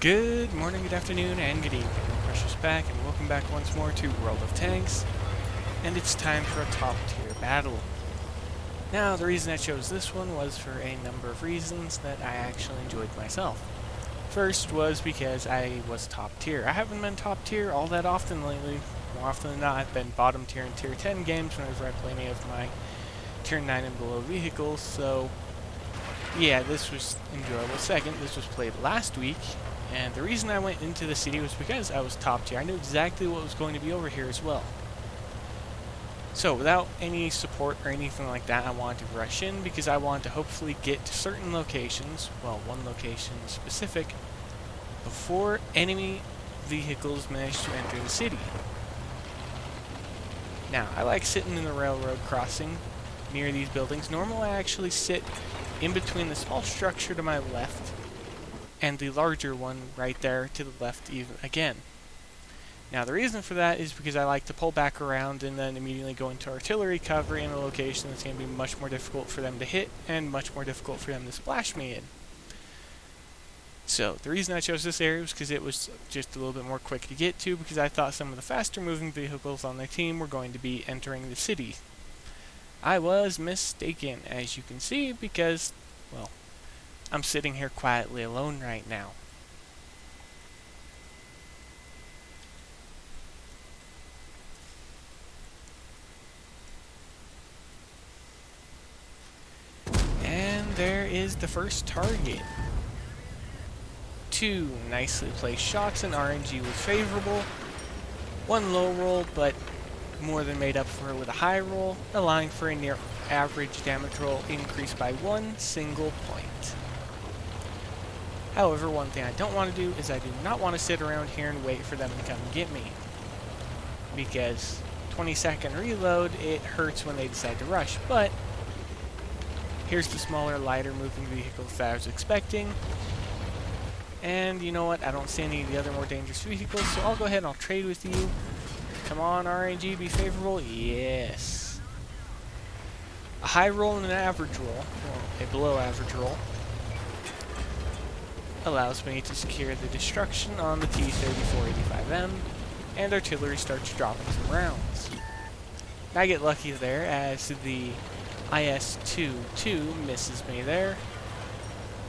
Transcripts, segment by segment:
Good morning, good afternoon, and good evening. Precious back, and welcome back once more to World of Tanks, and it's time for a top tier battle. Now, the reason I chose this one was for a number of reasons that I actually enjoyed myself. First was because I was top tier. I haven't been top tier all that often lately. More often than not, I've been bottom tier in tier 10 games whenever I play any of my tier 9 and below vehicles, so yeah, this was enjoyable. Second, this was played last week, and the reason I went into the city was because I was top tier. I knew exactly what was going to be over here as well. So without any support or anything like that, I wanted to rush in because I wanted to hopefully get to certain locations, well, one location specific, before enemy vehicles managed to enter the city. Now, I like sitting in the railroad crossing near these buildings. Normally I actually sit in between the small structure to my left and the larger one right there to the left even again. Now the reason for that is because I like to pull back around and then immediately go into artillery cover in a location that's going to be much more difficult for them to hit and much more difficult for them to splash me in. So the reason I chose this area was because it was just a little bit more quick to get to, because I thought some of the faster moving vehicles on the team were going to be entering the city. I was mistaken, as you can see, because, well, I'm sitting here quietly alone right now. And there is the first target. Two nicely placed shots, and RNG was favorable. One low roll, but more than made up for it with a high roll, allowing for a near average damage roll increase by one single point. However, one thing I don't want to do is I do not want to sit around here and wait for them to come get me, because 20-second reload, it hurts when they decide to rush. But here's the smaller, lighter moving vehicles that I was expecting. And you know what? I don't see any of the other more dangerous vehicles, so I'll go ahead and I'll trade with you. Come on, RNG, be favorable. Yes. A high roll and an average roll, well, a below average roll, allows me to secure the destruction on the T-3485M, and artillery starts dropping some rounds. I get lucky there as the IS-22 misses me there.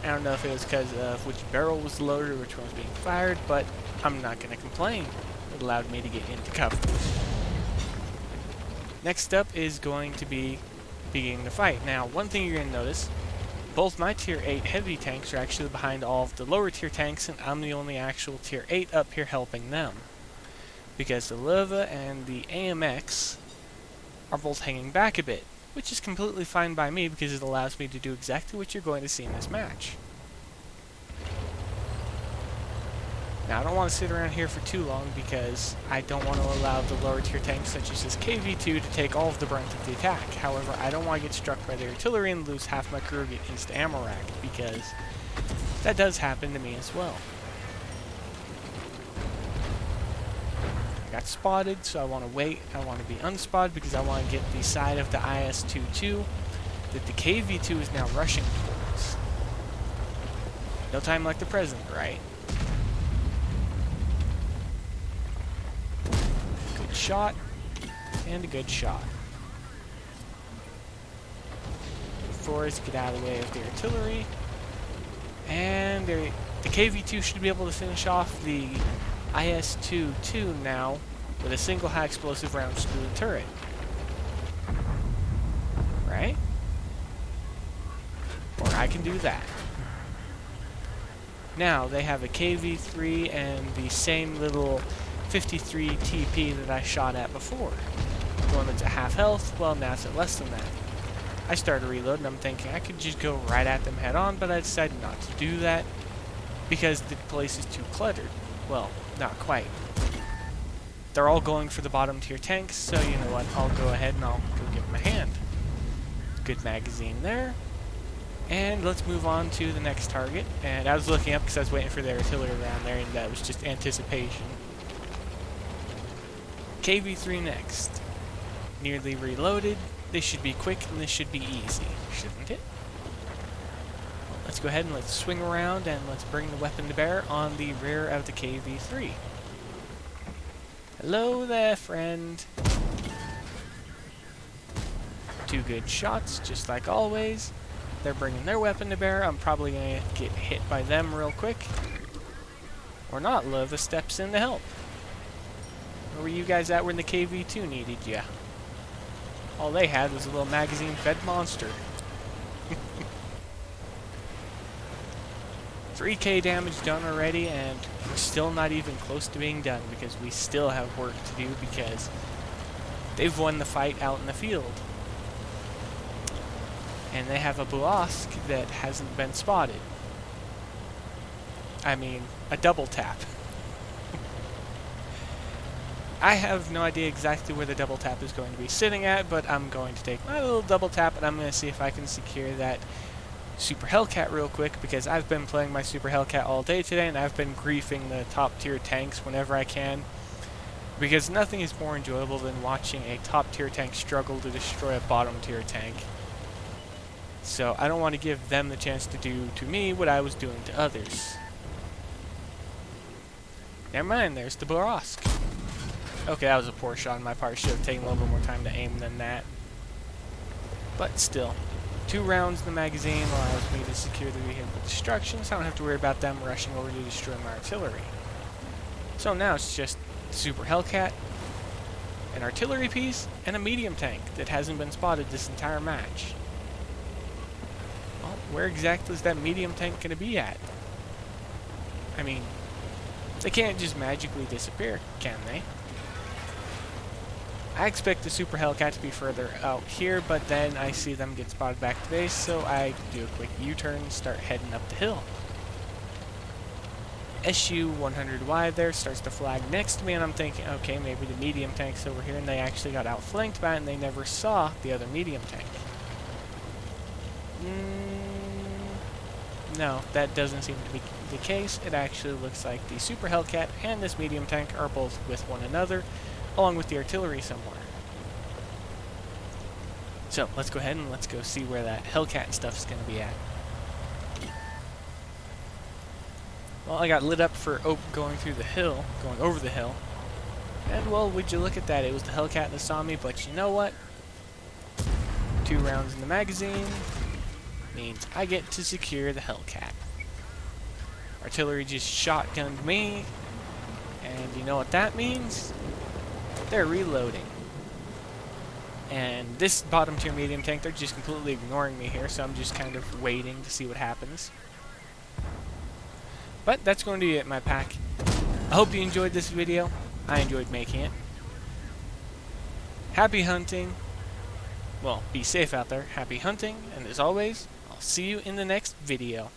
I don't know if it was because of which barrel was loaded or which one was being fired, but I'm not going to complain. It allowed me to get into cover. Next up is going to be beginning the fight. Now, one thing you're going to notice, both my tier 8 heavy tanks are actually behind all of the lower tier tanks, and I'm the only actual tier 8 up here helping them, because the Lova and the AMX are both hanging back a bit, which is completely fine by me because it allows me to do exactly what you're going to see in this match. Now, I don't want to sit around here for too long because I don't want to allow the lower tier tanks such as this KV-2 to take all of the brunt of the attack. However, I don't want to get struck by the artillery and lose half my crew against the ammo rack, because that does happen to me as well. I got spotted, so I want to wait. I want to be unspotted because I want to get the side of the IS-22 that the KV-2 is now rushing towards. No time like the present, right? Good shot, and a good shot. Forest, get out of the way of the artillery. And the KV-2 should be able to finish off the IS-22 now with a single high explosive round through the turret. Right? Or I can do that. Now they have a KV-3 and the same little 53 TP that I shot at before. The one that's at half health, well, now it's at less than that. I started reloading, I'm thinking I could just go right at them head on, but I decided not to do that because the place is too cluttered. Well, not quite. They're all going for the bottom tier tanks, so you know what, I'll go ahead and I'll go give them a hand. Good magazine there. And let's move on to the next target. And I was looking up because I was waiting for the artillery around there, and that was just anticipation. KV-3 next. Nearly reloaded. This should be quick and this should be easy, shouldn't it? let's go ahead and let's swing around and let's bring the weapon to bear on the rear of the KV-3. Hello there, friend. 2 good shots, just like always. They're bringing their weapon to bear. I'm probably going to get hit by them real quick. Or not. Lova steps in to help. Where were you guys at when the KV-2 needed ya? All they had was a little magazine-fed monster. 3k damage done already, and we're still not even close to being done because we still have work to do because they've won the fight out in the field. And they have a Bourrasque that hasn't been spotted. I mean, a double tap. I have no idea exactly where the double tap is going to be sitting at, but I'm going to take my little double tap and I'm going to see if I can secure that Super Hellcat real quick, because I've been playing my Super Hellcat all day today and I've been griefing the top tier tanks whenever I can, because nothing is more enjoyable than watching a top tier tank struggle to destroy a bottom tier tank. So I don't want to give them the chance to do to me what I was doing to others. Never mind, there's the Bourrasque. Okay, that was a poor shot on my part. Should have taken a little bit more time to aim than that. But still, 2 rounds in the magazine allows me to secure the vehicle destruction, so I don't have to worry about them rushing over to destroy my artillery. So now it's just Super Hellcat, an artillery piece, and a medium tank that hasn't been spotted this entire match. Well, where exactly is that medium tank going to be at? I mean, they can't just magically disappear, can they? I expect the Super Hellcat to be further out here, but then I see them get spotted back to base, so I do a quick U-turn and start heading up the hill. SU-100Y there starts to flag next to me, and I'm thinking, okay, maybe the medium tank's over here, and they actually got outflanked by it, and they never saw the other medium tank. No, that doesn't seem to be the case. It actually looks like the Super Hellcat and this medium tank are both with one another, along with the artillery somewhere. So, let's go ahead and let's go see where that Hellcat and stuff is going to be at. Well, I got lit up for going through the hill, going over the hill. And, well, would you look at that, it was the Hellcat that saw me, but you know what? 2 rounds in the magazine means I get to secure the Hellcat. Artillery just shotgunned me, and you know what that means? They're reloading. And this bottom tier medium tank, they're just completely ignoring me here, so I'm just kind of waiting to see what happens. But that's going to be it, my pack. I hope you enjoyed this video. I enjoyed making it. Happy hunting. Well, be safe out there. Happy hunting, and as always, I'll see you in the next video.